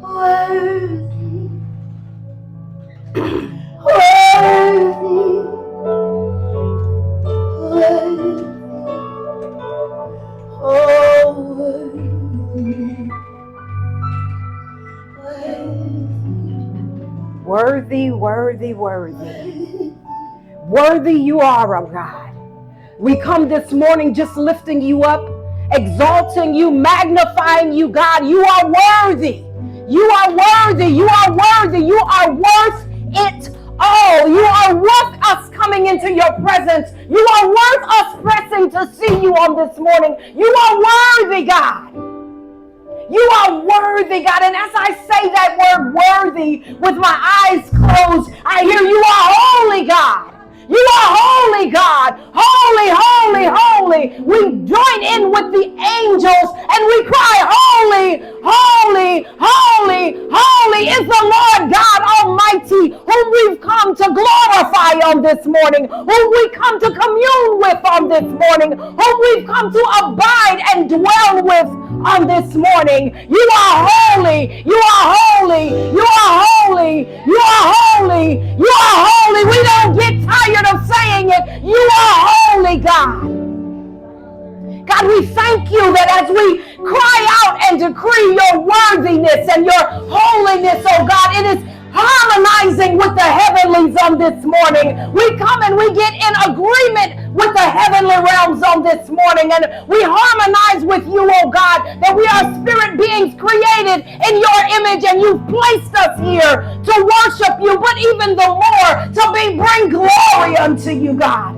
Worthy, worthy, worthy, oh worthy, worthy, worthy. Worthy you are, oh God. We come this morning just lifting you up, exalting you, magnifying you, God. You are worthy. You are worthy. You are worthy. You are worth it all. You are worth us coming into your presence. You are worth us pressing to see you on this morning. You are worthy, God. You are worthy, God. And as I say that word worthy with my eyes closed, I hear you are holy, God. You are holy, God. Holy, holy, holy. We join in with the angels and we cry, holy, holy, holy, holy is the Lord God Almighty, whom we've come to glorify on this morning, whom we come to commune with on this morning, whom we've come to abide and dwell with on this morning. You are holy. You are holy. You are holy. You are holy. You are holy. We don't get tired of saying it. You are holy, God. God, we thank you that as we cry out and decree your worthiness and your holiness, oh God, it is harmonizing with the heavenlies on this morning. We come and we get in agreement with the heavenly realms on this morning, and we harmonize with you, oh God, that we are spirit beings created in your image, and you've placed us here to worship you, but even the more to bring glory unto you, God.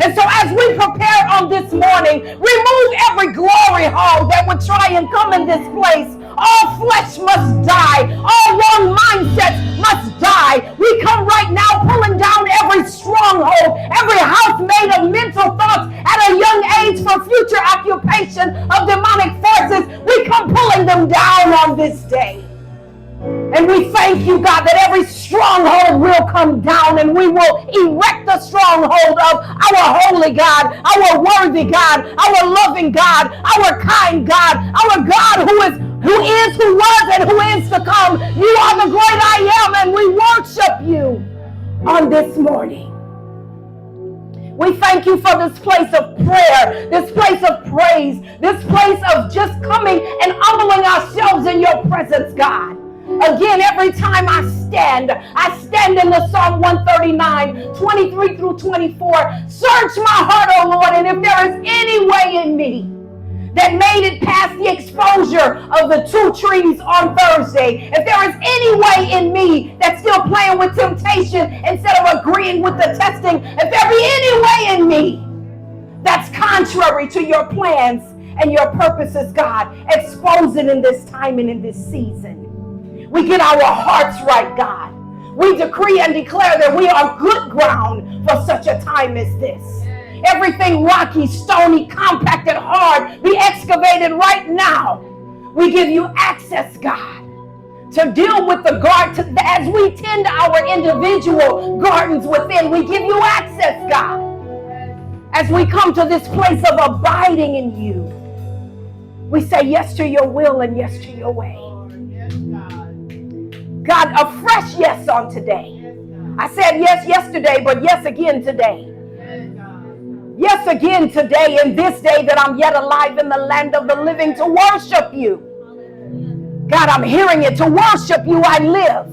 And so as we prepare on this morning, remove every glory hole that would try and come in this place. All flesh must die. All wrong mindsets must die. We come right now pulling down every stronghold, every house made of mental thoughts at a young age for future occupation of demonic forces. We come pulling them down on this day. And we thank you, God, that every stronghold will come down and we will erect the stronghold of our holy God, our worthy God, our loving God, our kind God, our God who is, who was, and who is to come. You are the great I am, and we worship you on this morning. We thank you for this place of prayer, this place of praise, this place of just coming and humbling ourselves in your presence, God. Again, every time I stand in the Psalm 139, 23 through 24. Search my heart, O Lord, and if there is any way in me that made it past the exposure of the 2 trees on Thursday, if there is any way in me that's still playing with temptation instead of agreeing with the testing, if there be any way in me that's contrary to your plans and your purposes, God, expose it in this time and in this season. We get our hearts right, God. We decree and declare that we are good ground for such a time as this. Everything rocky, stony, compacted, hard, be excavated right now. We give you access, God, to deal with the garden. As we tend our individual gardens within, we give you access, God, as we come to this place of abiding in you. We say yes to your will and yes to your way. God, a fresh yes on today. I said yes yesterday, but yes again today. Yes again today, in this day that I'm yet alive in the land of the living, to worship you. God, I'm hearing it. To worship you, I live.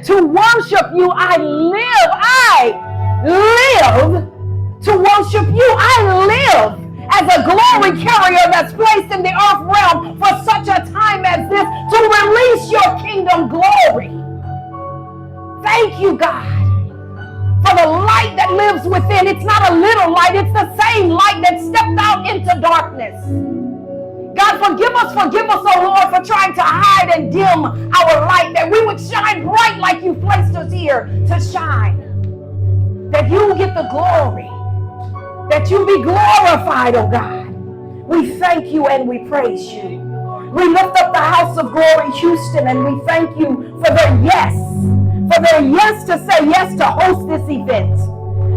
To worship you, I live. I live to worship you. I live as a glory carrier that's placed in the earth realm for such a time as this, to release your kingdom glory. Thank you, God, for the light that lives within. It's not a little light, it's the same light that stepped out into darkness. God, forgive us, oh Lord, for trying to hide and dim our light, that we would shine bright like you placed us here to shine. That you get the glory, that you be glorified, oh God. We thank you and we praise you. We lift up the House of Glory Houston, and we thank you for their yes to say yes to host this event.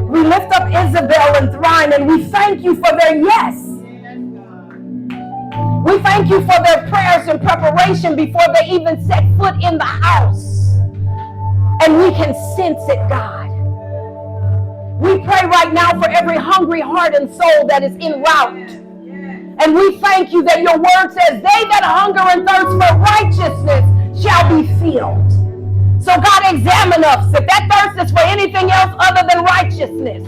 We lift up Isabel and Thrine, and we thank you for their yes. We thank you for their prayers and preparation before they even set foot in the house. And we can sense it, God. We pray right now for every hungry heart and soul that is en route. And we thank you that your word says, they that hunger and thirst for righteousness shall be filled. So God, examine us. If that thirst is for anything else other than righteousness,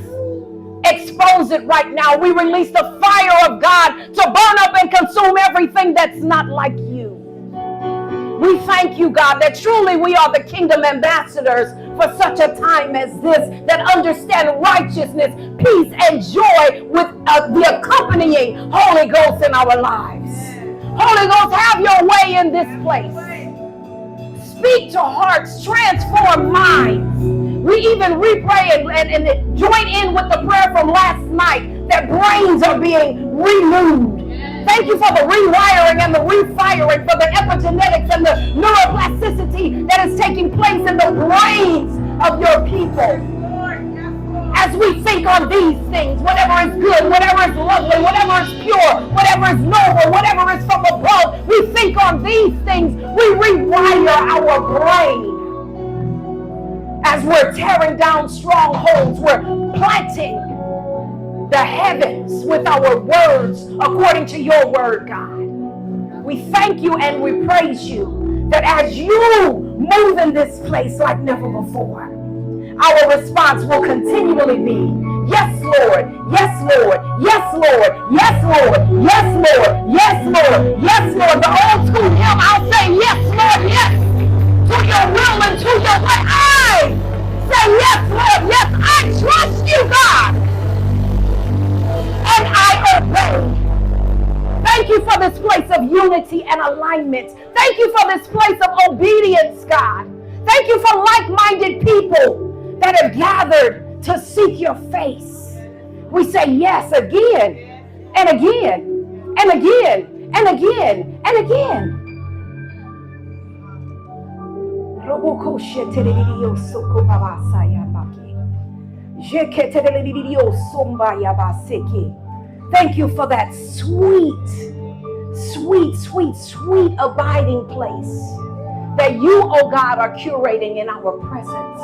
expose it right now. We release the fire of God to burn up and consume everything that's not like you. We thank you, God, that truly we are the kingdom ambassadors for such a time as this, that understand righteousness, peace, and joy with the accompanying Holy Ghost in our lives. Holy Ghost, have your way in this place. Speak to hearts, transform minds. We even repray and join in with the prayer from last night that brains are being renewed. Thank you for the rewiring and the refiring, for the epigenetics and the neuroplasticity that is taking place in the brains of your people. As we think on these things, whatever is good, whatever is lovely, whatever is pure, whatever is noble, whatever is from above, we think on these things. We rewire our brain. As we're tearing down strongholds, we're planting the heavens with our words according to your word, God. We thank you and we praise you that as you move in this place like never before, our response will continually be, yes, Lord, yes, Lord, yes, Lord, yes, Lord, yes, Lord, yes, Lord, yes, Lord. The old school hymn, I'll say, yes, Lord, yes, to your will and to your way. I say, yes, Lord, yes, I trust you, God. And I obey. Thank you for this place of unity and alignment. Thank you for this place of obedience, God. Thank you for like-minded people that have gathered to seek your face. We say yes again and again and again and again and again. Thank you for that sweet, sweet, sweet, sweet abiding place that you, oh God, are curating in our presence.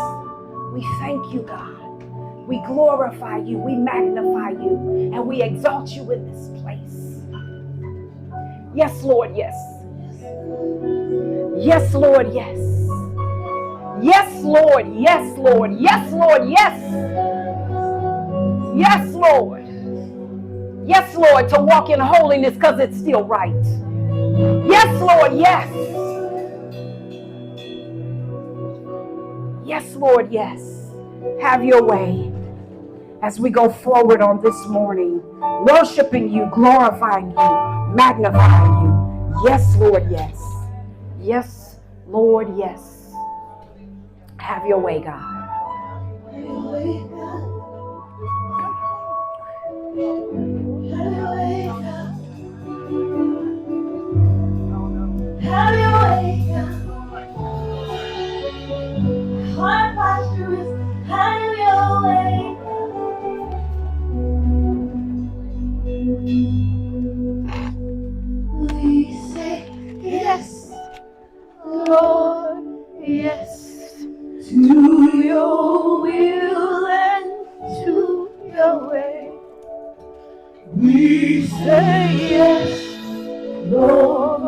We thank you, God. We glorify you, we magnify you, and we exalt you in this place. Yes, Lord, yes. Yes, Lord, yes. Yes, Lord, yes, Lord, yes, Lord, yes. Yes, Lord. Yes, Lord, to walk in holiness because it's still right. Yes, Lord, yes. Yes, Lord, yes. Have your way as we go forward on this morning, worshiping you, glorifying you, magnifying you. Yes, Lord, yes. Yes, Lord, yes. Have your way, God. Have your way, God. Have your way, God. Heart posture is have your way, God. We say yes, Lord, yes, to your will and to your way. We say yes, Lord,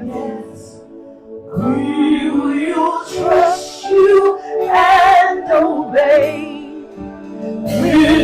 yes. We will trust you and obey.